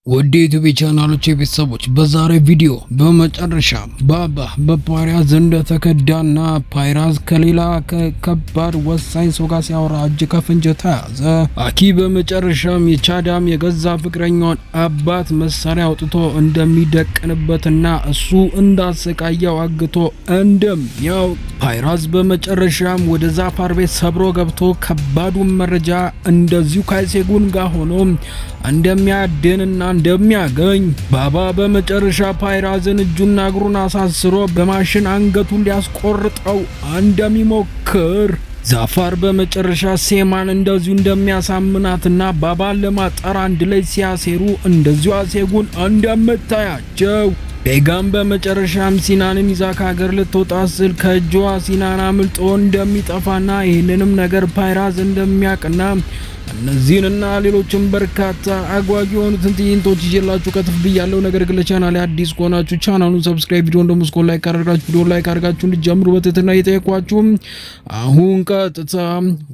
ወደ ዩቲዩብ ቻናሎች ቤተሰቦች በዛሬ ቪዲዮ በመጨረሻ ባባ በፓይራዝ እንደተከዳና ፓይራዝ ከሌላ ከባድ ወሳኝ ሰው ጋር ሲያወራ እጅ ከፍንጅ ተያዘ። አኪ በመጨረሻም የቻዳም የገዛ ፍቅረኛውን አባት መሳሪያ አውጥቶ እንደሚደቅንበትና እሱ እንዳሰቃየው አግቶ እንደሚያው ፓይራዝ በመጨረሻም ወደ ዛፋር ቤት ሰብሮ ገብቶ ከባዱን መረጃ እንደዚሁ ካይሴጉን ጋር ሆኖ እንደሚያድንና እንደሚያገኝ ባባ በመጨረሻ ፓይራዝን እጁና እግሩን አሳስሮ በማሽን አንገቱን ሊያስቆርጠው እንደሚሞክር ዛፋር በመጨረሻ ሴማን እንደዚሁ እንደሚያሳምናትና ባባን ለማጠር አንድ ላይ ሲያሴሩ እንደዚሁ አሴጉን እንደምታያቸው ቤጋም በመጨረሻም ሲናንን ይዛ ከሀገር ልትወጣ ስል ከእጇ ሲናን አምልጦ እንደሚጠፋና ይህንንም ነገር ፓይራዝ እንደሚያቅና እነዚህንና ሌሎችም በርካታ አጓጊ የሆኑትን ትዕይንቶች ይዤላችሁ ከትፍ ብያለሁ። ነገር ግን ለቻናሌ አዲስ ከሆናችሁ ቻናሉን ሰብስክራይብ፣ ቪዲዮን ደግሞ ስኮል ላይክ አድርጋችሁ ቪዲዮ ላይክ አድርጋችሁ እንድትጀምሩ በትህትና እየጠየኳችሁ አሁን ቀጥታ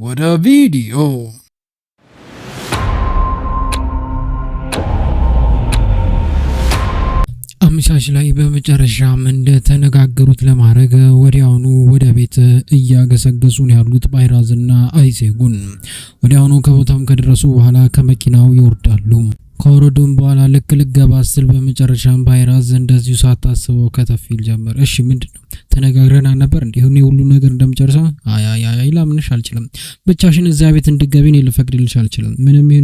ወደ ቪዲዮ አመሻሽ ላይ በመጨረሻም እንደተነጋገሩት ለማድረግ ወዲያውኑ ወደ ቤት እያገሰገሱ ነው ያሉት ፓይራዝና አይሴጉን። ወዲያውኑ ከቦታም ከደረሱ በኋላ ከመኪናው ይወርዳሉ። ከወረዱም በኋላ ልክ ልገባ ስል በመጨረሻም ፓይራዝ እንደዚሁ ሳታስበው ከተፊል ጀመር። እሺ ምንድነው ተነጋግረና ነበር እንዴ? ሁሉ ነገር እንደምጨርሰው አይ ላምንሽ አልችልም። ብቻሽን እዛ ቤት እንድትገቢ ነው ልፈቅድልሽ አልችልም።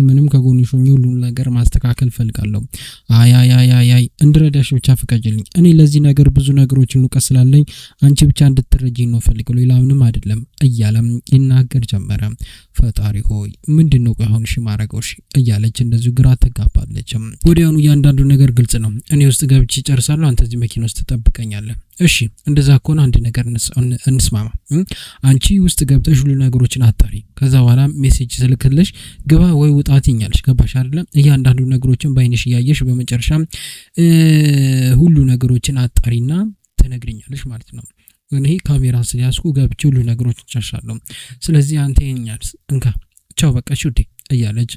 ምንም ከጎንሽ ሆኜ ሁሉ ነገር ማስተካከል ፈልጋለሁ። አይ እንድረዳሽ ብቻ ፍቀጅልኝ። እኔ ለዚህ ነገር ብዙ ነገሮችን ልቀስላለኝ አንቺ ብቻ እንድትረጂኝ ነው ፈልገው ሌላ ምንም አይደለም እያለም ይናገር ጀመረ። ፈጣሪ ሆይ ምንድነው ቆይ አሁን እሺ ማረገው እሺ እያለች እንደዚሁ ግራ ተጋባለች። ወዲያውኑ እያንዳንዱ ነገር ግልጽ ነው። እኔ ውስጥ ገብቼ ጨርሳለሁ፣ አንተ እዚህ መኪና ውስጥ ትጠብቀኛለህ። እሺ እንደዛ ከሆነ አንድ ነገር እንስማማ። አንቺ ውስጥ ገብተሽ ሁሉ ነገሮችን አጣሪ፣ ከዛ በኋላ ሜሴጅ ስልክልሽ ግባ ወይ ውጣ ትኛለሽ። ገባሽ አይደለም? እያንዳንዱ ነገሮችን ባይንሽ ያየሽ በመጨረሻ ሁሉ ነገሮችን አጣሪና ተነግሪኛለሽ ማለት ነው። እኔ ካሜራ ስለያዝኩ ገብቼ ሁሉ ነገሮችን ጨርሻለሁ። ስለዚህ አንተ የኛል እንካ ቻው በቃ ሹዴ እያለች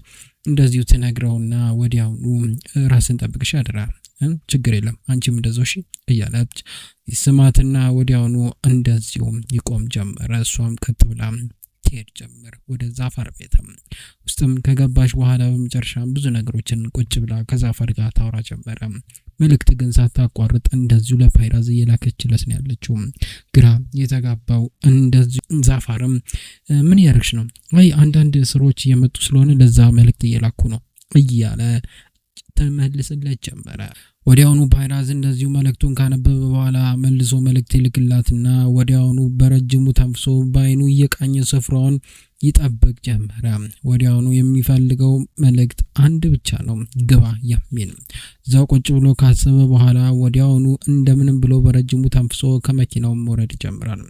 እንደዚሁ ተነግረውና ወዲያውኑ ራስን ጠብቅሽ አደራ፣ ችግር የለም አንቺም እንደዛው እሺ እያለች ስማትና ወዲያውኑ እንደዚሁ ይቆም ጀመረ። እሷም ከት ብላ ትሄድ ጀመር ወደ ዛፋር ቤት። ውስጥም ከገባሽ በኋላ በመጨረሻ ብዙ ነገሮችን ቁጭ ብላ ከዛፋር ጋር ታወራ ጀመረ። መልእክት ግን ሳታቋርጥ እንደዚሁ ለፓይራዝ እየላከችለት ነው ያለችው። ግራ የተጋባው እንደዚሁ ዛፋርም ምን ያርክሽ ነው? አይ አንዳንድ ስራዎች እየመጡ ስለሆነ ለዛ መልእክት እየላኩ ነው እያለ ተመልስለት ጀመረ። ወዲያውኑ ፓይራዝ እንደዚሁ መልእክቱን ካነበበ በኋላ መልሶ መልእክት ይልክላትና ወዲያውኑ በረጅሙ ተንፍሶ ባይኑ እየቃኘ ስፍራውን ይጠብቅ ጀመረ። ወዲያውኑ የሚፈልገው መልእክት አንድ ብቻ ነው፣ ግባ የሚል። እዛው ቁጭ ብሎ ካሰበ በኋላ ወዲያውኑ እንደምንም ብሎ በረጅሙ ተንፍሶ ከመኪናው መውረድ ጀመራል።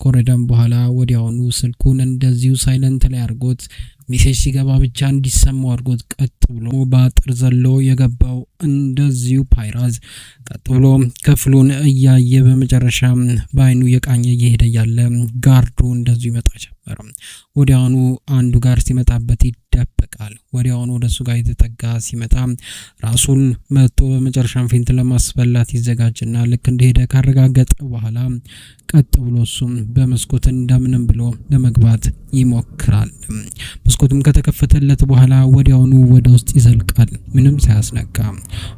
ከወረደም በኋላ ወዲያውኑ ስልኩን እንደዚሁ ሳይለንት ላይ አድርጎት ሜሴጅ ሲገባ ብቻ እንዲሰማው አድርጎት ቀጥ ብሎ በአጥር ዘሎ የገባው እንደዚሁ ፓይራዝ ቀጥ ብሎ ክፍሉን እያየ በመጨረሻ ባይኑ የቃኘ እየሄደ ያለ ጋርዱ እንደዚሁ ይመጣ ጀመረ። ወዲያውኑ አንዱ ጋር ሲመጣበት ይደበቃል። ወዲያውኑ ወደሱ ጋር የተጠጋ ሲመጣ ራሱን መጥቶ በመጨረሻም ፌንት ለማስበላት ይዘጋጅና ልክ እንደሄደ ካረጋገጠ በኋላ ቀጥ ብሎ እሱም በመስኮት እንደምንም ብሎ ለመግባት ይሞክራል። መስኮቱም ከተከፈተለት በኋላ ወዲያውኑ ወደ ውስጥ ይዘልቃል ምንም ሳያስነካ።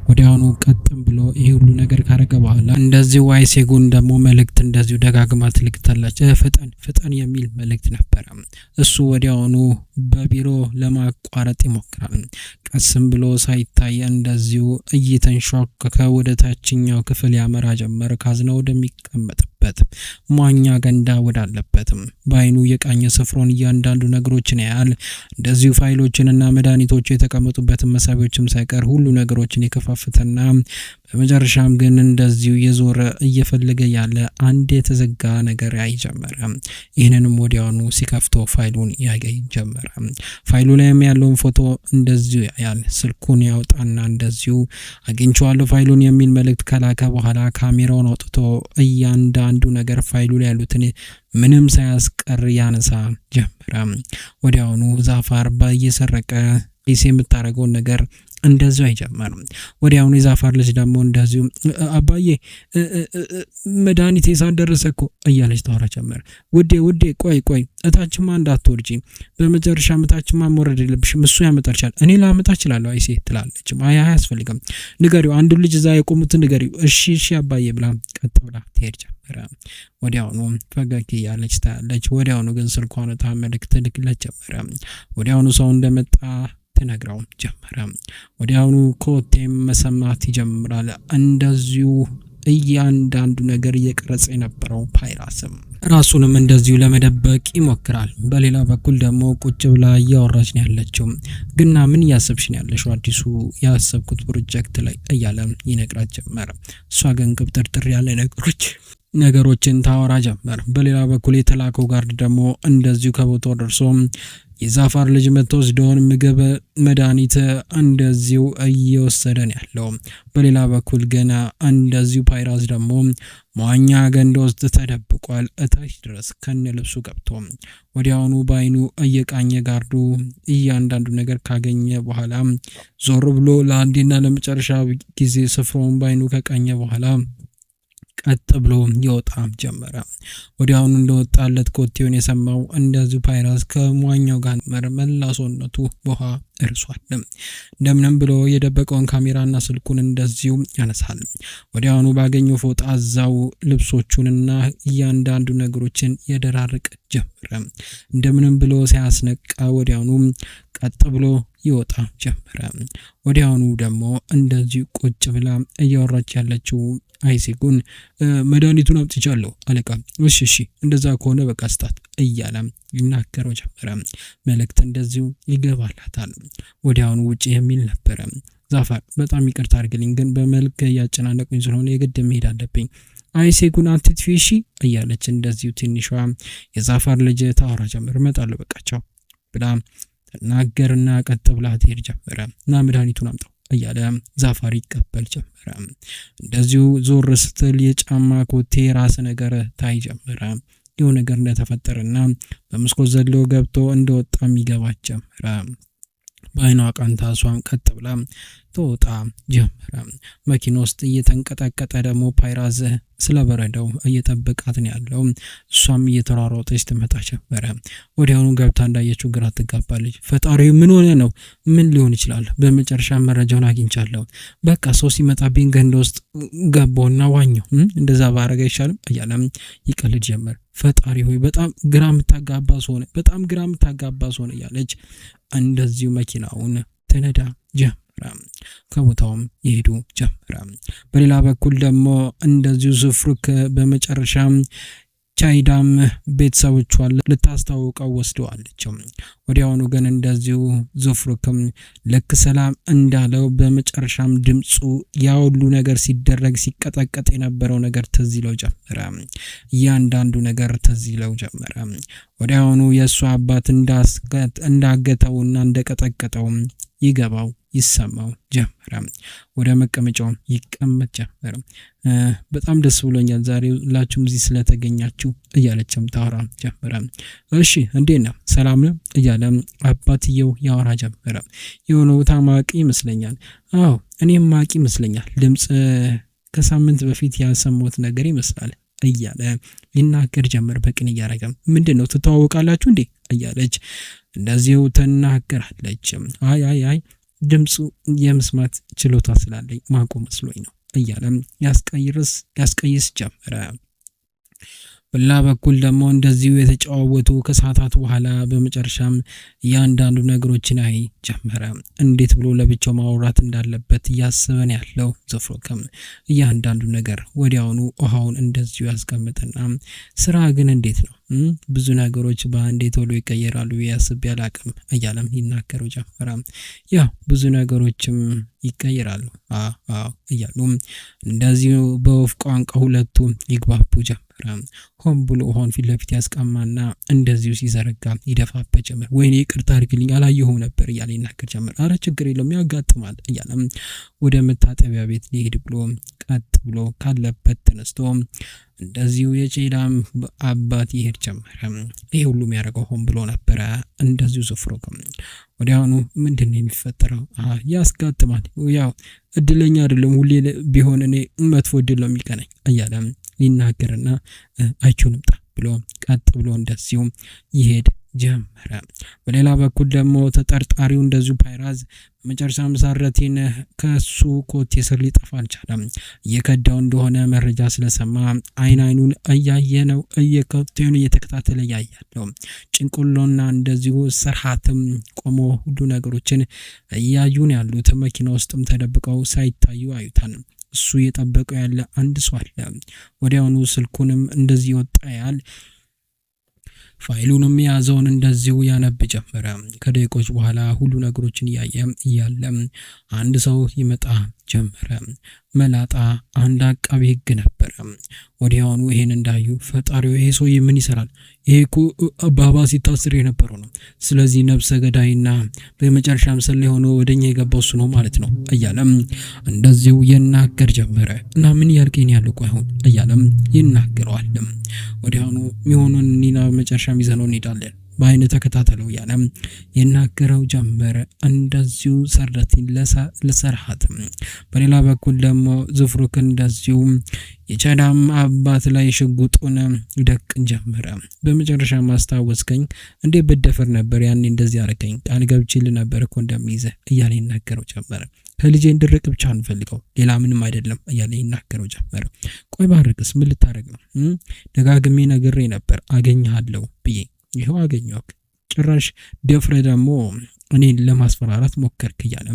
ወዲያውኑ ቀጥም ብሎ ይሄ ሁሉ ነገር ካረገ በኋላ እንደዚሁ አይሴጉን ደግሞ መልእክት እንደዚሁ ደጋግማ ትልክታለች። ፍጠን የሚል መልእክት ነበር። እሱ ወዲያውኑ በቢሮ ለማቋረጥ ይሞክራል። ቀስም ብሎ ሳይታይ እንደዚሁ እየተንሿከከ ወደ ታችኛው ክፍል ያመራ ጀመር። ካዝናው ወደሚቀመጥበት ማኛ ገንዳ ወዳለበትም ባይኑ የቃኘ ስፍራውን እያንዳንዱ ነገሮችን ያያል። እንደዚሁ ፋይሎችንና መድኃኒቶች የተቀመጡበትን መሳቢያዎችም ሳይቀር ሁሉ ነገሮችን የከፋፈተና በመጨረሻም ግን እንደዚሁ የዞረ እየፈለገ ያለ አንድ የተዘጋ ነገር ያይ ጀመረ። ይህንንም ወዲያውኑ ሲከፍቶ ፋይሉን ያገኝ ጀመረ። ፋይሉ ላይም ያለውን ፎቶ እንደዚሁ ያያል። ስልኩን ያውጣና እንደዚሁ አግኝቼዋለሁ ፋይሉን የሚል መልእክት ከላከ በኋላ ካሜራውን አውጥቶ እያንዳንዱ ነገር ፋይሉ ላይ ያሉትን ምንም ሳያስቀር ያነሳ ጀመረ። ወዲያውኑ ዛፋር በየሰረቀ የምታረገውን ነገር እንደዚሁ አይጀመርም። ወዲያውኑ የዛፋር ልጅ ደግሞ እንደዚሁ አባዬ መድኃኒቴ ሳልደረሰ እኮ እያለች ታወራ ጀመረ። ውዴ ቆይ እታችማ እንዳትወርጂ፣ በመጨረሻ እታችማ መውረድ የለብሽም፣ እሱ ያመጣልሻል፣ እኔ ላመጣ እችላለሁ አይሴ ትላለች። አያስፈልግም፣ ንገሪው፣ አንዱ ልጅ እዛ የቆሙትን ንገሪው። እሺ አባዬ ብላ ቀጥ ብላ ትሄድ ጀመረ። ወዲያውኑ ፈገግ እያለች ታያለች። ወዲያውኑ ግን ስልኳን መልእክት ልክለት ጀመረ። ወዲያውኑ ሰው እንደመጣ ትነግረው ጀመረ። ወዲያውኑ ኮቴም መሰማት ይጀምራል። እንደዚሁ እያንዳንዱ ነገር እየቀረጸ የነበረው ፓይራስም ራሱንም እንደዚሁ ለመደበቅ ይሞክራል። በሌላ በኩል ደግሞ ቁጭ ብላ እያወራች ነው ያለችው። ግና ምን እያሰብሽ ነው ያለሽው አዲሱ ያሰብኩት ፕሮጀክት ላይ እያለ ይነግራት ጀመረ። እሷ ግን ቅብጥርጥር ያለ ነገሮችን ታወራ ጀመር። በሌላ በኩል የተላከው ጋርድ ደግሞ እንደዚሁ ከቦታው ደርሶ የዛፋር ልጅ የምትወስደውን ምግብ መድኃኒት እንደዚሁ እየወሰደ ነው ያለው። በሌላ በኩል ገና እንደዚሁ ፓይራስ ደግሞ መዋኛ ገንዳ ውስጥ ተደብቋል። እታች ድረስ ከነ ልብሱ ገብቶ ወዲያውኑ በአይኑ እየቃኘ ጋርዱ እያንዳንዱ ነገር ካገኘ በኋላ ዞር ብሎ ለአንዴና ለመጨረሻ ጊዜ ስፍራውን በአይኑ ከቃኘ በኋላ ቀጥ ብሎ ይወጣ ጀመረ። ወዲያውኑ እንደወጣለት ኮቴውን የሰማው እንደዚሁ ፓይራስ ከሟኛው ጋር መላ ሰውነቱ በውሃ እርሷል። እንደምንም ብሎ የደበቀውን ካሜራና ስልኩን እንደዚሁ ያነሳል። ወዲያውኑ ባገኘው ፎጣ አዛው ልብሶቹንና እያንዳንዱ ነገሮችን የደራርቅ ጀመረ። እንደምንም ብሎ ሲያስነቃ ወዲያውኑ ቀጥ ብሎ ይወጣ ጀመረ። ወዲያውኑ ደግሞ እንደዚሁ ቁጭ ብላ እያወራች ያለችው አይሴጉን መድኃኒቱን አምጥቻለሁ አለቃ፣ እሺ እንደዛ ከሆነ በቃ ስጣት እያለ ይናገረው ጀመረ። መልእክት እንደዚሁ ይገባላታል። ወዲያውኑ ውጪ የሚል ነበረ። ዛፋር በጣም ይቅርታ አድርግልኝ፣ ግን በመልክ ያጨናነቁኝ ስለሆነ የግድ መሄድ አለብኝ። አይሴጉን አትጥፊ እያለች እንደዚሁ ትንሿ የዛፋር ልጅ ታወራ ጀመረ። እመጣለሁ በቃቸው ብላ ተናገርና ቀጥ ብላ ትሄድ ጀመረ። እና መድኃኒቱን አምጣው እያለ ዛፋር ይቀበል ጀመረ። እንደዚሁ ዞር ስትል የጫማ ኮቴ ራስ ነገር ታይ ጀመረ። የሆነ ነገር እንደተፈጠረና በመስኮት ዘሎ ገብቶ እንደወጣ የሚገባ ጀመረ። በአይኗ ቀንታ እሷም ቀጥ ብላ ተወጣ ጀመረ። መኪና ውስጥ እየተንቀጠቀጠ ደግሞ ፓይራስ ስለበረደው እየጠበቃት ነው ያለው። እሷም እየተሯሯጠች ትመጣ ጀመረ። ወዲያውኑ ገብታ እንዳየችው ግራ ትጋባለች። ፈጣሪ ምን ሆነ ነው? ምን ሊሆን ይችላል? በመጨረሻ መረጃውን አግኝቻለሁ። በቃ ሰው ሲመጣብኝ ገንዳ ውስጥ ገባውና ዋኘው። እንደዛ ባረጋ ይሻላል እያለም ይቀልድ ጀመር። ፈጣሪ ሆይ በጣም ግራ የምታጋባ ሰው ነው እያለች እንደዚሁ መኪናውን ትነዳ ጀመረ። ከቦታውም ይሄዱ ጀመረ። በሌላ በኩል ደግሞ እንደዚሁ ዙፍሩክ በመጨረሻ ቻይዳም ቤተሰቦቿን ልታስተዋውቀው ወስደዋለች። ወዲያውኑ ግን እንደዚሁ ዙፍሩክም ልክ ሰላም እንዳለው በመጨረሻም ድምፁ ያ ሁሉ ነገር ሲደረግ ሲቀጠቀጥ የነበረው ነገር ትዝ ይለው ጀመረ። እያንዳንዱ ነገር ትዝ ይለው ጀመረ። ወዲያውኑ የእሱ አባት እንዳገተውና እንደቀጠቀጠው ይገባው ይሰማው ጀመረ። ወደ መቀመጫው ይቀመጥ ጀመረ። በጣም ደስ ብሎኛል ዛሬ ሁላችሁም እዚህ ስለተገኛችሁ እያለችም ታወራ ጀመረ። እሺ እንዴት ነው ሰላም ነው እያለ አባትየው ያወራ ጀመረ። የሆነው ታማቂ ይመስለኛል። አዎ እኔም ማቂ ይመስለኛል። ድምጽ ከሳምንት በፊት ያሰማሁት ነገር ይመስላል እያለ ይናገር ጀመር። በቅን እያረገ ምንድነው ትተዋወቃላችሁ እንዴ እያለች እንደዚሁ ተናገራለች። አይ ድምፁ የመስማት ችሎታ ስላለኝ ማቆ መስሎኝ ነው እያለም ያስቀይስ ጀመረ። በላ በኩል ደግሞ እንደዚሁ የተጫወቱ ከሰዓታት በኋላ በመጨረሻም እያንዳንዱ ነገሮችን አይ ጀመረ። እንዴት ብሎ ለብቻው ማውራት እንዳለበት እያሰበን ያለው ዙፍሩክም እያንዳንዱ ነገር ወዲያውኑ ውሃውን እንደዚሁ ያስቀምጥና ስራ ግን እንዴት ነው? ብዙ ነገሮች በአንዴ ቶሎ ይቀየራሉ ያስብ ያላቅም እያለም ይናገረው ጀመረ። ያው ብዙ ነገሮችም ይቀየራሉ እያሉ እንደዚሁ በወፍ ቋንቋ ሁለቱ ይግባቡ ጀመረ። ጀመረ። ሆን ብሎ ሆን ፊት ለፊት ያስቀማና እንደዚሁ ሲዘረጋ ይደፋበት ጀመር። ወይኔ ይቅርታ አድርግልኝ አላየሁም ነበር እያለ ይናገር ጀመር። አረ ችግር የለውም ያጋጥማል እያለ ወደ መታጠቢያ ቤት ሊሄድ ብሎ ቀጥ ብሎ ካለበት ተነስቶ እንደዚሁ የቼዳም አባት ይሄድ ጀመረ። ይሄ ሁሉ የሚያደርገው ሆን ብሎ ነበረ። እንደዚሁ ዞፍሮክ ወዲያውኑ ምንድነው የሚፈጠረው? ያስጋጥማል፣ ያው እድለኛ አይደለም ሁሌ ቢሆን እኔ መጥፎ እድል ነው የሚቀነኝ እያለ ይናገርና አይቹንም ጣ ብሎ ቀጥ ብሎ እንደዚሁ ይሄድ ጀመረ። በሌላ በኩል ደግሞ ተጠርጣሪው እንደዚሁ ፓይራዝ መጨረሻም ሳረቲን ከሱ ኮቴ ስር ሊጠፋ አልቻለም። እየከዳው እንደሆነ መረጃ ስለሰማ አይኑን እያየ ነው፣ እየከተውን እየተከታተለ ያያለው። ጭንቁሎና እንደዚሁ ሰርሃትም ቆሞ ሁሉ ነገሮችን እያዩን ያሉት መኪና ውስጥም ተደብቀው ሳይታዩ አዩታን። እሱ እየጠበቀው ያለ አንድ ሰው አለ። ወዲያውኑ ስልኩንም እንደዚህ ወጣ ያል ፋይሉንም ያዘውን እንደዚሁ ያነብ ጀመረ። ከደቂቆች በኋላ ሁሉ ነገሮችን እያለ አንድ ሰው ይመጣ ጀመረ። መላጣ አንድ አቃቢ ሕግ ነበረ። ወዲያውኑ ይሄን እንዳዩ ፈጣሪው ይሄ ሰው ምን ይሰራል? ይሄ እኮ ባባ ሲታስር የነበረው ነው። ስለዚህ ነብሰ ገዳይና በመጨረሻ ምስል ላይ ሆኖ ወደኛ የገባው እሱ ነው ማለት ነው እያለም እንደዚሁ ይናገር ጀመረ። እና ምን ያልከኝ ያለው ቆይሁን እያለም ይናገረዋል። ወዲያውኑ የሚሆነውን ኒና መጨረሻ ይዘነው እንሄዳለን በአይነ ተከታተለው ያለም ይናገረው ጀመረ። እንደዚሁ ሰረቲን ለሰርሃት በሌላ በኩል ደግሞ ዙፍሩክ እንደዚሁ የቻዳም አባት ላይ ሽጉጡን ይደቅን ጀመረ። በመጨረሻ ማስታወስከኝ እንዴ በደፈር ነበር ያኔ እንደዚህ አረከኝ ቃል ገብቼልህ ነበር እኮ እንደሚይዘህ እያለ ይናገረው ጀመረ። ከልጄ እንድርቅ ብቻ አንፈልገው ሌላ ምንም አይደለም እያለ ይናገረው ጀመረ። ቆይ ባርቅስ ምን ልታረግ ነው? ደጋግሜ ነግሬ ነበር አገኘሃለሁ ብዬ ይሄው አገኘሁክ። ጭራሽ ደፍረ ደግሞ እኔን ለማስፈራራት ሞከርክ እያለ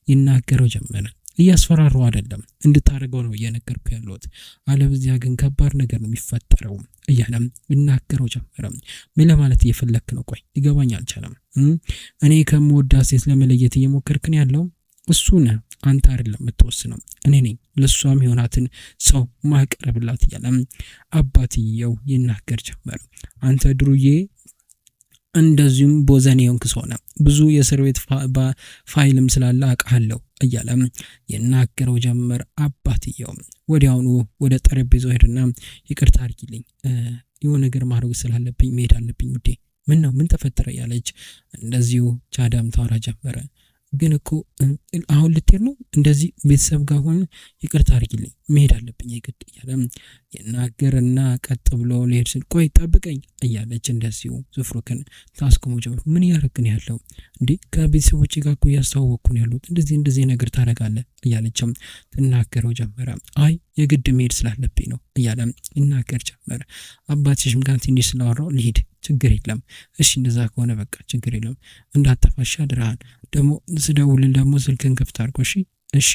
ይናገረው ጀመረ። እያስፈራራው አይደለም እንድታረገው ነው እየነገርኩ ያለሁት፣ አለበዚያ ግን ከባድ ነገር ነው የሚፈጠረው እያለ ይናገረው ጀመረ። ምን ለማለት እየፈለክ ነው? ቆይ ሊገባኝ አልቻለም። እኔ ከምወዳት ሴት ለመለየት እየሞከርክን ያለው እሱን አንተ አይደለም የምትወስነው እኔ ነኝ ለሷም ይሆናትን ሰው ማቀረብላት እያለ አባትየው ይናገር ጀመረ። አንተ ድሩዬ እንደዚሁም ቦዘኔውን ከሆነ ብዙ የእስር ቤት ፋይልም ስላለ አውቃለሁ እያለ ይናገረው ጀመረ። አባትየው ወዲያውኑ ወደ ጠረጴዛው ሄድና ይቅርታ አድርጊልኝ የሆነ ነገር ማድረግ ስላለብኝ መሄድ አለብኝ ውዴ። ምን ነው ምን ተፈጠረ? ያለች እንደዚሁ ቻዳም ታወራ ጀመረ። ግን እኮ አሁን ልትሄድ ነው እንደዚህ ቤተሰብ ጋር ሆነ ይቅርታ አድርጊልኝ መሄድ አለብኝ የግድ እያለ ይናገርና ቀጥ ብሎ ሊሄድ ሲል ቆይ ጠብቀኝ እያለች እንደዚሁ ዙፍሩክን ታስቆሙ ጀመር። ምን ያረክን ያለው እንዴ? ከቤተሰቦቼ ጋር እኮ ያስተዋወቅኩን ያሉት እንደዚህ ነገር ታረጋለህ እያለችም ትናገረው ጀመረ። አይ የግድ መሄድ ስላለብኝ ነው እያለ ይናገር ጀመረ። አባትሽም ጋር ትንሽ ስላወራው ልሂድ ችግር የለም እሺ እንደዛ ከሆነ በቃ ችግር የለም እንዳትጠፋሽ አድራሃል። ደግሞ ስደውልን ደግሞ ስልክን ክፍት አድርጎ እሺ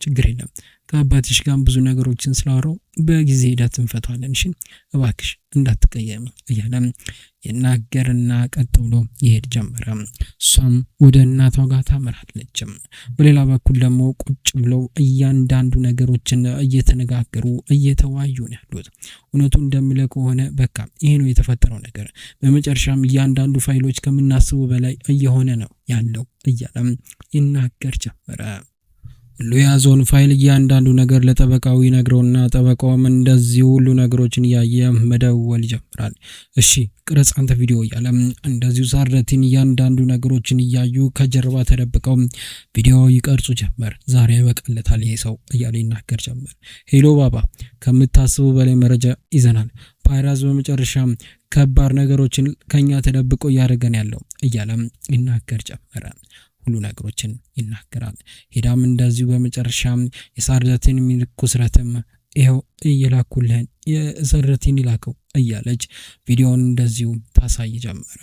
ችግር የለም ከአባትሽ ጋር ብዙ ነገሮችን ስላወራው በጊዜ ሂደት እንፈታዋለን እሺ እባክሽ እንዳትቀየሚ እያለ ይናገርና ቀጥ ብሎ ይሄድ ጀመረ። እሷም ወደ እናቷ ጋር ታመራለች። በሌላ በኩል ደግሞ ቁጭ ብለው እያንዳንዱ ነገሮችን እየተነጋገሩ እየተዋዩ ነው ያሉት። እውነቱ እንደሚለው ከሆነ በቃ ይሄ ነው የተፈጠረው ነገር። በመጨረሻም እያንዳንዱ ፋይሎች ከምናስበው በላይ እየሆነ ነው ያለው እያለ ይናገር ጀመረ። ለያዞን ፋይል እያንዳንዱ ነገር ለጠበቃው ይነግረውና ጠበቃውም እንደዚህ ሁሉ ነገሮችን ያየ መደወል ይጀምራል። እሺ ቅረጽ አንተ ቪዲዮ እያለ እንደዚሁ ሳረቲን እያንዳንዱ ነገሮችን እያዩ ከጀርባ ተደብቀው ቪዲዮ ይቀርጹ ጀመር። ዛሬ በቀለታል ይሄ ሰው እያለ ይናገር ጀመር። ሄሎ ባባ ከምታስቡ በላይ መረጃ ይዘናል። ፓይራዝ በመጨረሻም ከባድ ነገሮችን ከኛ ተደብቆ ያደረገን ያለው እያለ ይናገር ጀመረ። ሁሉ ነገሮችን ይናገራል። ሄዳም እንደዚሁ በመጨረሻም የሳረቲን ሚልኩስረትም ይሄው እየላኩልህን የሳረቲን ይላከው እያለች ቪዲዮውን እንደዚሁ ታሳይ ጀመረ።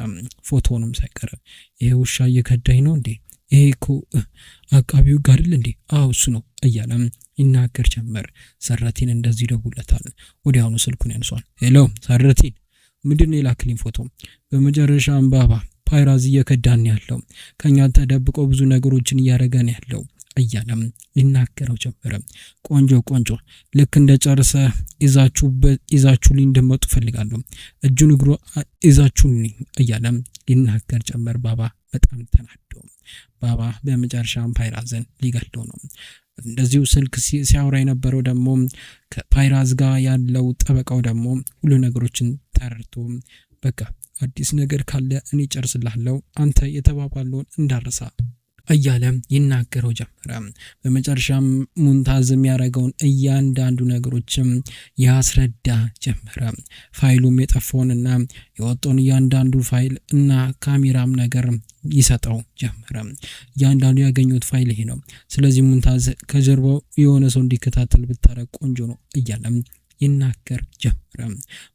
ፎቶንም ሳይቀር ይሄ ውሻ እየከዳኝ ነው እንዴ? ይሄ እኮ አቃቢው ጋር አይደል እንዴ? አዎ እሱ ነው እያለ ይናገር ጀመር። ሳረቲን እንደዚህ ደውለታል። ወዲያውኑ ስልኩን ያንሷል። ሄሎ ሳረቲን ምንድነው የላክልኝ ፎቶ? በመጨረሻም ባባ ፓይራዝ እየከዳን ያለው ከኛ ተደብቆ ብዙ ነገሮችን እያደረገን ያለው እያለም ሊናገረው ጀመረ። ቆንጆ ልክ እንደ ጨርሰ ይዛችሁልኝ እንደመጡ ፈልጋለሁ። እጁን እግሩ ይዛችሁልኝ እያለም ሊናገር ጀመር። ባባ በጣም ተናዶ ባባ በመጨረሻም ፓይራዝን ሊገለው ነው። እንደዚሁ ስልክ ሲያወራ የነበረው ደግሞ ከፓይራዝ ጋር ያለው ጠበቃው ደግሞ ሁሉ ነገሮችን ተረድቶ በቃ አዲስ ነገር ካለ እኔ ጨርስልሃለሁ አንተ የተባባለውን እንዳረሳ እያለ ይናገረው ጀመረ። በመጨረሻም ሙንታዝ የሚያደርገውን እያንዳንዱ ነገሮችም ያስረዳ ጀመረ። ፋይሉም የጠፋውንና የወጣውን እያንዳንዱ ፋይል እና ካሜራም ነገር ይሰጠው ጀመረ። እያንዳንዱ ያገኙት ፋይል ይሄ ነው። ስለዚህ ሙንታዝ ከጀርባው የሆነ ሰው እንዲከታተል ብታረግ ቆንጆ ነው እያለ ይናገር ጀመረ።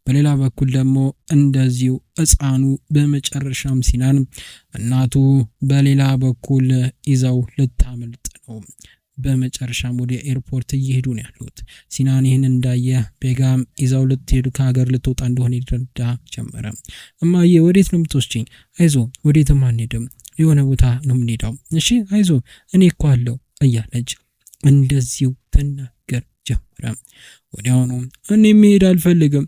በሌላ በኩል ደግሞ እንደዚሁ ሕፃኑ በመጨረሻም ሲናን እናቱ በሌላ በኩል ይዘው ልታመልጥ ነው። በመጨረሻም ወደ ኤርፖርት እየሄዱ ነው ያሉት። ሲናን ይህን እንዳየ ቤጋም ይዘው ልትሄዱ ከሀገር ልትወጣ እንደሆነ ይረዳ ጀመረ። እማዬ ወዴት ነው የምትወስጂኝ? አይዞ ወዴትም አንሄድም፣ የሆነ ቦታ ነው የምንሄደው። እሺ አይዞ እኔ እኮ አለሁ እያለች እንደዚሁ ተናገር ጀመረ። ወዲያውኑ እኔ መሄድ አልፈልግም፣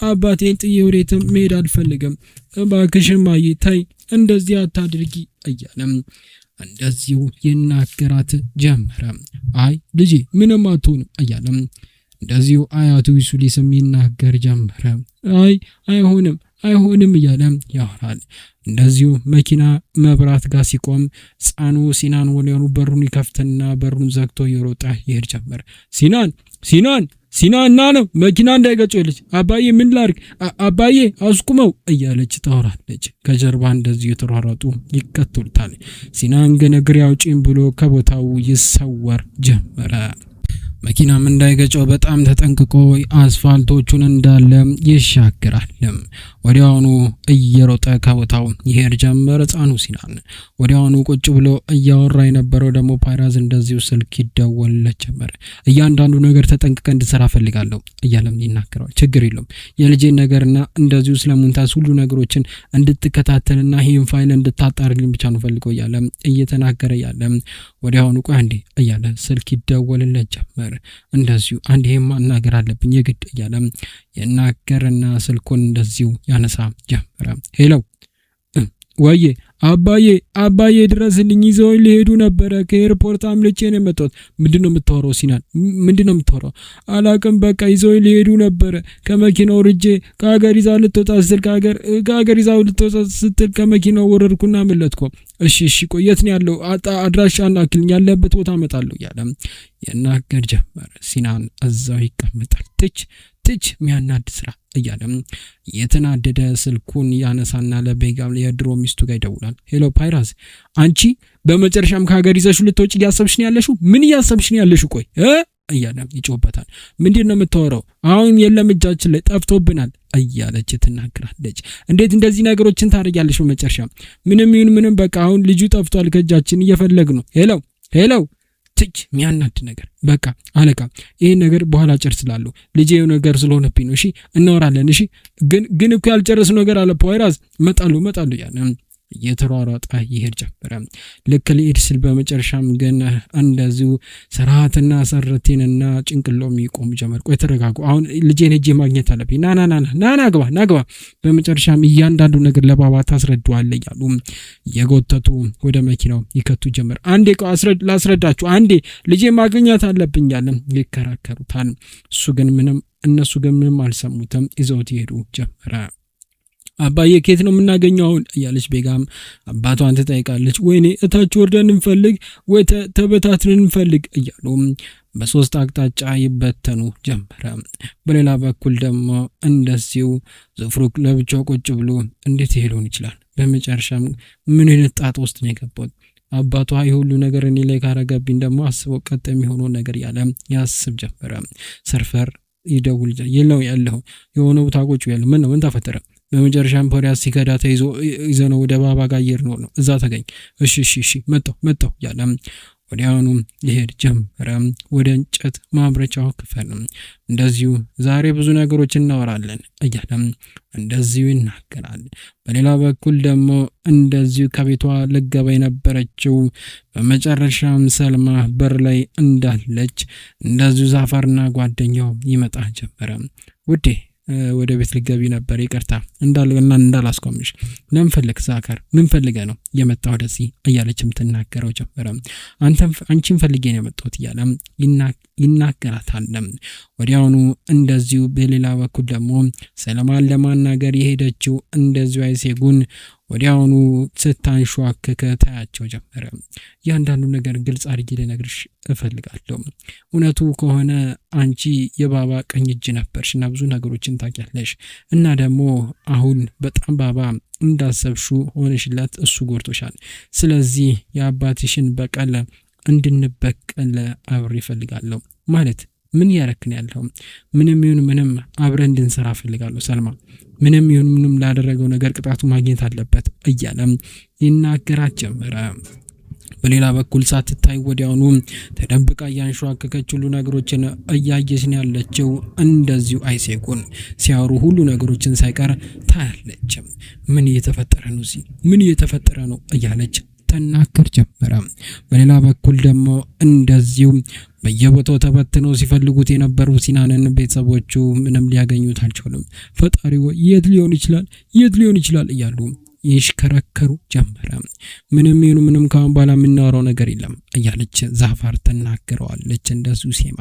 አባቴን ጥዬ ወዴትም መሄድ አልፈልግም፣ እባክሽ እማዬ ተይ እንደዚህ አታድርጊ እያለም እንደዚሁ ይናገራት ጀመረ። አይ ልጄ ምንም አትሆንም እያለም እንደዚሁ አያቱ ዩሱሊስም ይናገር ጀመረ። አይ አይሆንም እያለ ያወራል። እንደዚሁ መኪና መብራት ጋር ሲቆም ሕፃኑ ሲናን ወዲያውኑ በሩን ይከፍትና በሩን ዘግቶ እየሮጠ ይሄድ ጀመር። ሲናን ና ነው መኪና እንዳይገጭልሽ፣ አባዬ ምን ላድርግ፣ አባዬ አስቁመው እያለች ታወራለች። ከጀርባ እንደዚሁ የተሯሯጡ ይከተሉታል። ሲናን ግን እግሬ አውጪኝ ብሎ ከቦታው ይሰወር ጀመረ። መኪናም እንዳይገጨው በጣም ተጠንቅቆ አስፋልቶቹን እንዳለ ይሻገራል። ወዲያውኑ እየሮጠ ከቦታው ይሄድ ጀመረ ሕፃኑ ሲናን። ወዲያውኑ ቁጭ ብሎ እያወራ የነበረው ደግሞ ፓይራዝ እንደዚሁ ስልክ ይደወልለት ጀመረ። እያንዳንዱ ነገር ተጠንቅቀ እንድሰራ ፈልጋለሁ እያለም ይናገራል። ችግር የለውም የልጄን ነገርና እንደዚሁ ስለሙንታዝ ሁሉ ነገሮችን እንድትከታተልና ይህን ፋይል እንድታጣርልኝ ብቻ ነው ፈልገው እያለ እየተናገረ ያለ ወዲያውኑ ቆይ አንዴ እያለ ስልክ ይደወልለት ጀመረ። እንደዚሁ አንዴ ማናገር አለብኝ የግድ እያለ የናገርና ስልኩን እንደዚሁ ያነሳ ጀመረ። ሄሎ ወዬ አባዬ ድረስልኝ፣ ይዘው ሊሄዱ ነበረ ከኤርፖርት አምልጬ ነው የመጣሁት። ምንድነው የምታወራው ሲናን? ምንድነው የምታወራው? አላቅም በቃ ይዘው ሊሄዱ ነበረ ከመኪናው ርጄ ከሀገር ይዛ ልትወጣ ስትል ከመኪናው ወረድኩና አመለጥኩ። እሺ ቆይ የት ነው ያለው? አድራሻ አናክልኝ፣ ያለበት ቦታ አመጣለሁ እያለ የናገር ጀመረ። ሲናን እዛው ይቀመጣል። ትች ሚያናድ ስራ እያለ የተናደደ ስልኩን ያነሳና ለቤጋም የድሮ ሚስቱ ጋር ይደውላል። ሄሎ ፓይራዝ፣ አንቺ በመጨረሻም ከሀገር ይዘሽው ልትወጪ እያሰብሽ ነው ያለሽው? ምን እያሰብሽ ነው ያለሽው? ቆይ እያለ ይጮህበታል። ምንድነው የምታወራው? አሁን የለም እጃችን ላይ ጠፍቶብናል እያለች ትናገራለች። እንዴት እንደዚህ ነገሮችን ታደርጊያለሽ? በመጨረሻ ምንም ይሁን ምንም በቃ አሁን ልጁ ጠፍቷል ከእጃችን እየፈለግ ነው። ሄሎ ሚያናድ ነገር በቃ አለቃ ይሄን ነገር በኋላ ጨርስላለሁ፣ ልጄ የሆነ ነገር ስለሆነብኝ ነው። እሺ እናወራለን። እሺ ግን እኮ ያልጨረስ ነገር አለ ፓይራዝ፣ እመጣለሁ ያለ እየተሯሯጠ ይሄድ ጀመረ። ልክ ሊሄድ ስል በመጨረሻም ግን እንደዚሁ ሰራትና ሰረቴንና ጭንቅሎም ይቆም ጀመር። ቆይ ተረጋጉ፣ አሁን ልጄን ሄጄ ማግኘት አለብኝ፣ ና ግባ። በመጨረሻም እያንዳንዱ ነገር ለባባ ታስረዳዋለህ እያሉ የጎተቱ ወደ መኪናው ይከቱ ጀመር። አንዴ ላስረዳችሁ፣ አንዴ ልጄ ማግኘት አለብኝ ያለ ይከራከሩታል። እነሱ ግን ምንም አልሰሙትም። ይዘውት ይሄዱ ጀመረ። አባዬ ከየት ነው የምናገኘው አሁን እያለች ቤጋም አባቷን ትጠይቃለች። ወይኔ እታች ወርደን እንፈልግ ወይ ተበታትነን እንፈልግ እያሉ በሶስት አቅጣጫ ይበተኑ ጀመረ። በሌላ በኩል ደግሞ እንደዚሁ ዘፍሩክ ለብቻው ቁጭ ብሎ እንዴት ይሄዱን ይችላል? በመጨረሻም ምን አይነት ጣጣ ውስጥ ነው የገባው? አባቷ የሁሉ ነገር እኔ ላይ ካረገብኝ ደግሞ አስበው ቀጥ የሚሆነው ነገር ያለ ያስብ ጀመረ። ሰርፈር ይደውል ያለው የሆነው ታቆጩ ያለ ምን ተፈጠረ? በመጨረሻም ፖሊስ ሲከዳ ተይዞ ይዘነው ወደ ባባ ጋር ነው እዛ ተገኝ። እሺ መጣው ያለ ወዲያውኑ ይሄድ ጀመረ ወደ እንጨት ማምረቻው ክፍል። እንደዚሁ ዛሬ ብዙ ነገሮች እናወራለን እያለም እንደዚሁ ይናገራል። በሌላ በኩል ደግሞ እንደዚሁ ከቤቷ ልገባ የነበረችው በመጨረሻም ሰልማ በር ላይ እንዳለች እንደዚሁ ዛፈርና ጓደኛው ይመጣ ጀመረ። ውዴ ወደ ቤት ልገቢ ነበር ይቅርታ እንዳላስቆምሽ። ለምን ፈልግ ዛከር ምን ፈልገ ነው የመጣው ወደዚህ እያለችም ትናገረው ጀመረ። አንቺን ፈልጌ ነው የመጣሁት እያለም ይናገራታል። ወዲያውኑ እንደዚሁ በሌላ በኩል ደግሞ ሰለማን ለማናገር የሄደችው እንደዚሁ አይሴጉን ወዲያውኑ ስታንሿከከ ታያቸው ጀመረ። ያንዳንዱ ነገር ግልጽ አድርጌ ልነግርሽ እፈልጋለሁ። እውነቱ ከሆነ አንቺ የባባ ቀኝ እጅ ነበርሽና ብዙ ነገሮችን ታውቂያለሽ እና ደግሞ አሁን በጣም ባባ እንዳሰብሹ ሆነሽላት እሱ ጎርቶሻል። ስለዚህ የአባትሽን በቀል እንድንበቀል አብሬ እፈልጋለሁ። ማለት ምን ያረክን ያለው ምንም ይሁን ምንም አብረን እንድንሰራ እፈልጋለሁ ሰልማ። ምንም ይሁን ምንም ላደረገው ነገር ቅጣቱ ማግኘት አለበት እያለም ይናገራት ጀመረ። በሌላ በኩል ሳትታይ ወዲያውኑ ተደብቃ ያንሿከከች ሁሉ ነገሮችን እያየች ያለችው እንደዚሁ አይሴጉን ሲያወሩ ሁሉ ነገሮችን ሳይቀር ታያለች። ምን እየተፈጠረ ነው እዚህ ምን እየተፈጠረ ነው እያለች ተናገር ጀመረ። በሌላ በኩል ደግሞ እንደዚሁ በየቦታው ተበትነው ሲፈልጉት የነበሩ ሲናንን ቤተሰቦቹ ምንም ሊያገኙት አልቻሉም። ፈጣሪው የት ሊሆን ይችላል እያሉ ይሽከረከሩ ጀመረ። ምንም ይሁን ምንም ካሁን በኋላ የምናወራው ነገር የለም እያለች ዛፋር ተናገረዋለች። እንደዚሁ ሴማ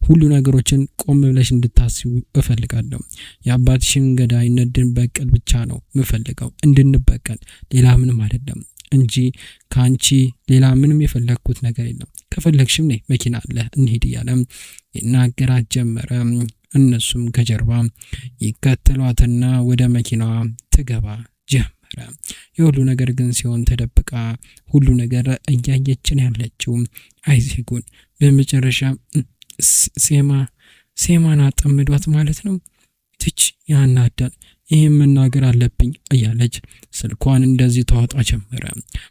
ሁሉ ነገሮችን ቆም ብለሽ እንድታስቡ እፈልጋለሁ። የአባትሽን ገዳይነት እንድንበቀል ብቻ ነው የምፈልገው፣ እንድንበቀል ሌላ ምንም አይደለም እንጂ ካንቺ ሌላ ምንም የፈለኩት ነገር የለም። ከፈለግሽም ነይ መኪና አለ እንሂድ እያለም ይናገራት ጀመረ። እነሱም ከጀርባ ይከተሏትና ወደ መኪናዋ ትገባ ጀመረ። የሁሉ ነገር ግን ሲሆን ተደብቃ ሁሉ ነገር እያየችን ያለችው አይሴጉን በመጨረሻ ሴማን አጠምዷት ማለት ነው። ትች ያናዳል። ይሄን መናገር አለብኝ እያለች ስልኳን እንደዚህ ታወጣ ጀመረ።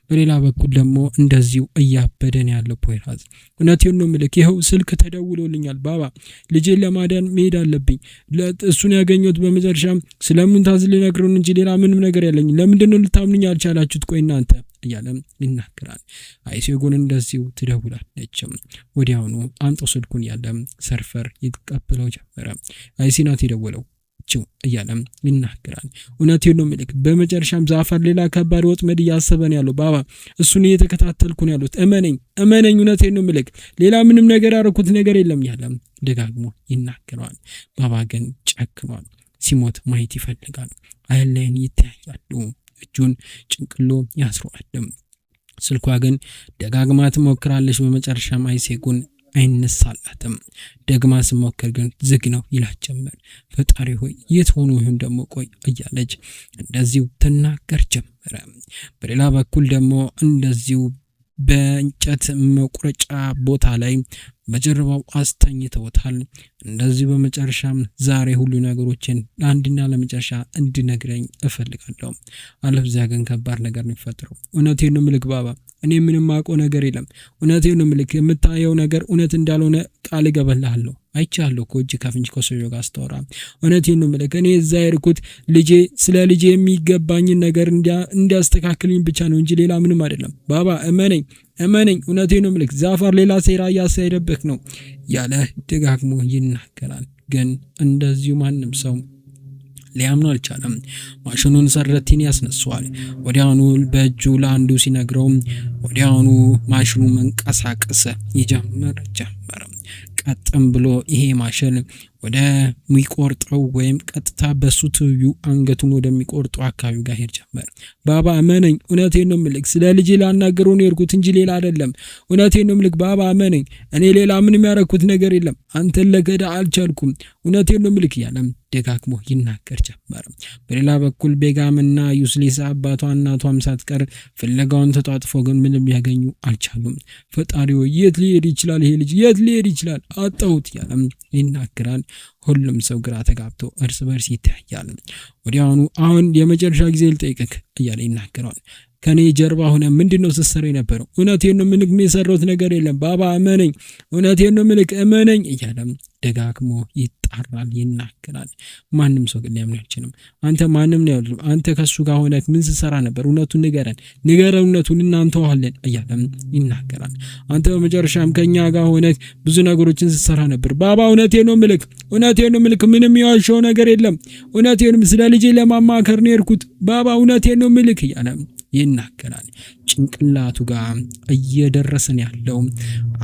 በሌላ በኩል ደግሞ እንደዚሁ እያበደን ያለው ፖይራዝ እውነቴን ነው የምልክ፣ ይኸው ስልክ ተደውሎልኛል ባባ፣ ልጄን ለማዳን መሄድ አለብኝ። እሱን ያገኘሁት በመጨረሻም ስለሙንታዝ ልነግረውን እንጂ ሌላ ምንም ነገር ያለኝ፣ ለምንድነው ልታምኑኝ አልቻላችሁት? ቆይ እናንተ እያለም ይናገራል። አይሴጉን እንደዚሁ ትደውላለች። ወዲያውኑ አንጦ ስልኩን ያለም ሰርፈር ይቀበለው ጀመረ። አይሲናት የደወለው እያለም ይናገራል። እውነቴን ነው የምልክ፣ በመጨረሻም ዛፈር ሌላ ከባድ ወጥመድ እያሰበ ነው ያለው ባባ፣ እሱን እየተከታተልኩ ነው ያሉት። እመነኝ፣ እውነቴን ነው የምልክ፣ ሌላ ምንም ነገር ያደረኩት ነገር የለም እያለም ደጋግሞ ይናገራል። ባባ ግን ጨክኗል። ሲሞት ማየት ይፈልጋል። አይለየን ይተያያሉ። እጁን ጭንቅሎ ያስረዋል። ስልኳ ግን ደጋግማ ትሞክራለች። በመጨረሻም አይሴጉን አይነሳላትም። ደግማ ስሞክር ግን ዝግ ነው ይላት ጀመር። ፈጣሪ ሆይ የት ሆኖ ይሁን ደግሞ ቆይ እያለች እንደዚሁ ትናገር ጀመረ። በሌላ በኩል ደግሞ እንደዚሁ በእንጨት መቁረጫ ቦታ ላይ በጀርባው አስተኝተውታል። እንደዚህ በመጨረሻም ዛሬ ሁሉ ነገሮችን ለአንድና ለመጨረሻ እንድነግረኝ እፈልጋለሁ፣ አለበለዚያ ግን ከባድ ነገር ነው የሚፈጠረው። እውነቴን ነው የምልክ ባባ፣ እኔ ምንም አውቀው ነገር የለም። እውነቴን ነው የምልክ፣ የምታየው ነገር እውነት እንዳልሆነ ቃል እገባልሃለሁ። አይቻለሁ እኮ እጅ ከፍንጅ ከሰውየው ጋር አስተወራ። እውነቴን ነው የምልክ፣ እኔ እዛ የሄድኩት ስለ ልጄ የሚገባኝን ነገር እንዲያስተካክልኝ ብቻ ነው እንጂ ሌላ ምንም አይደለም። ባባ እመነኝ፣ እውነቴን ነው የምልክ፣ ዛፈር ሌላ ሴራ እያሳየደብህ ነው ያለ ደጋግሞ ይናገራል። ግን እንደዚሁ ማንም ሰው ሊያምኑ አልቻለም። ማሽኑን ሰረቲን ያስነሳዋል። ወዲያውኑ በእጁ ለአንዱ ሲነግረው ወዲያውኑ ማሽኑ መንቀሳቀስ ጀመረ። ቀጥም ብሎ ይሄ ማሽን ወደ ሚቆርጠው ወይም ቀጥታ በሱ ትዩ አንገቱን ወደሚቆርጠው አካባቢ ጋር ሄድ ጀመር። ባባ እመነኝ፣ እውነቴን ነው የምልክ፣ ስለ ልጄ ላናገረው ነው የሄድኩት እንጂ ሌላ አይደለም። እውነቴን ነው የምልክ ባባ እመነኝ፣ እኔ ሌላ ምንም ያደረኩት ነገር የለም። አንተን ለገዳ አልቻልኩም። እውነቴን ነው የምልክ ያለም ደጋግሞ ይናገር ጀመር። በሌላ በኩል ቤጋምና ዩስሊሳ አባቷ እናቷም ሳትቀር ፍለጋውን ተጣጥፎ ግን ምንም ያገኙ አልቻሉም። ፈጣሪው የት ሊሄድ ይችላል? ይሄ ልጅ የት ሊሄድ ይችላል? አጣሁት ያለም ይናገራል። ሁሉም ሰው ግራ ተጋብቶ እርስ በርስ ይተያያል። ወዲያውኑ አሁን የመጨረሻ ጊዜ ልጠይቅህ እያለ ይናገራል። ከኔ ጀርባ ሆነ ምንድነው ስትሰራ የነበረው? እውነቴን ነው ምልክ የሰራሁት ነገር የለም ባባ እመነኝ፣ እውነቴን ነው ምልክ እመነኝ እያለም ደጋግሞ ይጣራል፣ ይናገራል። ማንም ሰው ግን ሊያምን አይችልም። አንተ ማንም ነው ያለው፣ አንተ ከሱ ጋር ሆነህ ምን ስትሰራ ነበር? እውነቱን ንገረን እውነቱን እናንተዋለን እያለም ይናገራል። አንተ በመጨረሻም ከኛ ጋር ሆነህ ብዙ ነገሮችን ስትሰራ ነበር ባባ፣ እውነቴን ነው ምልክ ምንም የዋሸው ነገር የለም፣ እውነቴንም ስለ ልጄ ለማማከር ነው የሄድኩት ባባ፣ እውነቴን ነው ምልክ እያለም ይናገራል። ጭንቅላቱ ጋር እየደረሰን ያለው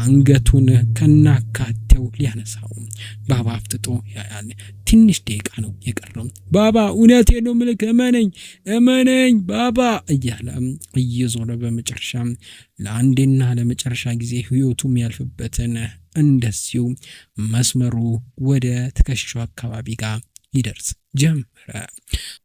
አንገቱን ከናካቴው ሊያነሳው ባባ አፍጥጦ ያያል። ትንሽ ደቂቃ ነው የቀረው። ባባ እውነቴን ነው ምልክ እመነኝ ባባ እያለ እየዞረ በመጨረሻ ለአንዴና ለመጨረሻ ጊዜ ህይወቱ የሚያልፍበትን እንደዚሁ መስመሩ ወደ ትከሻው አካባቢ ጋር ይደርስ ጀመረ።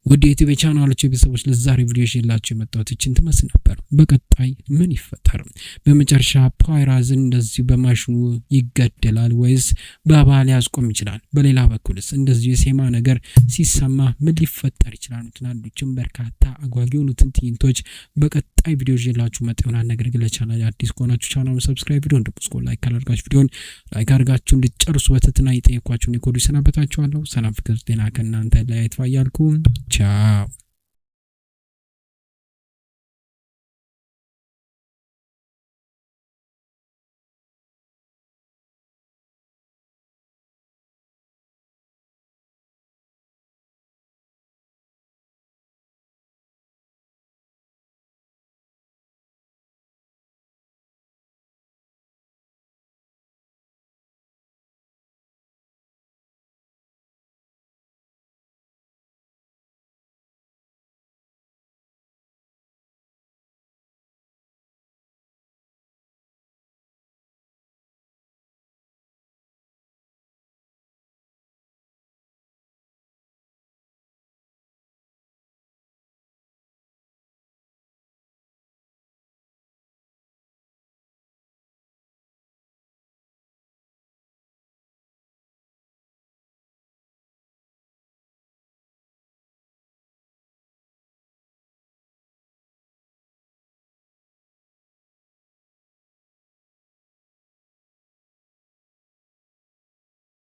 ወደ ዩቲዩብ ቻናሎች ቤተሰቦች ለዛሬ ቪዲዮ ይዤላችሁ የመጣሁት እቺን ትመስል ነበር። በቀጣይ ምን ይፈጠር? በመጨረሻ ፓይራዝን እንደዚህ በማሽኑ ይገደላል ወይስ ባባ ሊያስቆም ይችላል? በሌላ በኩልስ እንደዚህ የሴማ ነገር ሲሰማ ምን ሊፈጠር ይችላል? ትናንቶችም በርካታ አጓጊ የሆኑትን ትዕይንቶች በቀጣይ ቪዲዮ ይዤላችሁ መጣ ይሆናል። ነገር ግን ለቻናል አዲስ ከሆናችሁ ቻናሉን ሰብስክራይብ፣ ቪዲዮን ደግሞ ላይክ ካላደረጋችሁ ቪዲዮን ላይክ አድርጋችሁ እንድትጨርሱ በትህትና እየጠየኳችሁ ነው። ኮዱ ሰናበታችኋለሁ። ሰላም ፍቅር ጤና ከእናንተ ላይ ይትፋያልኩ። ቻው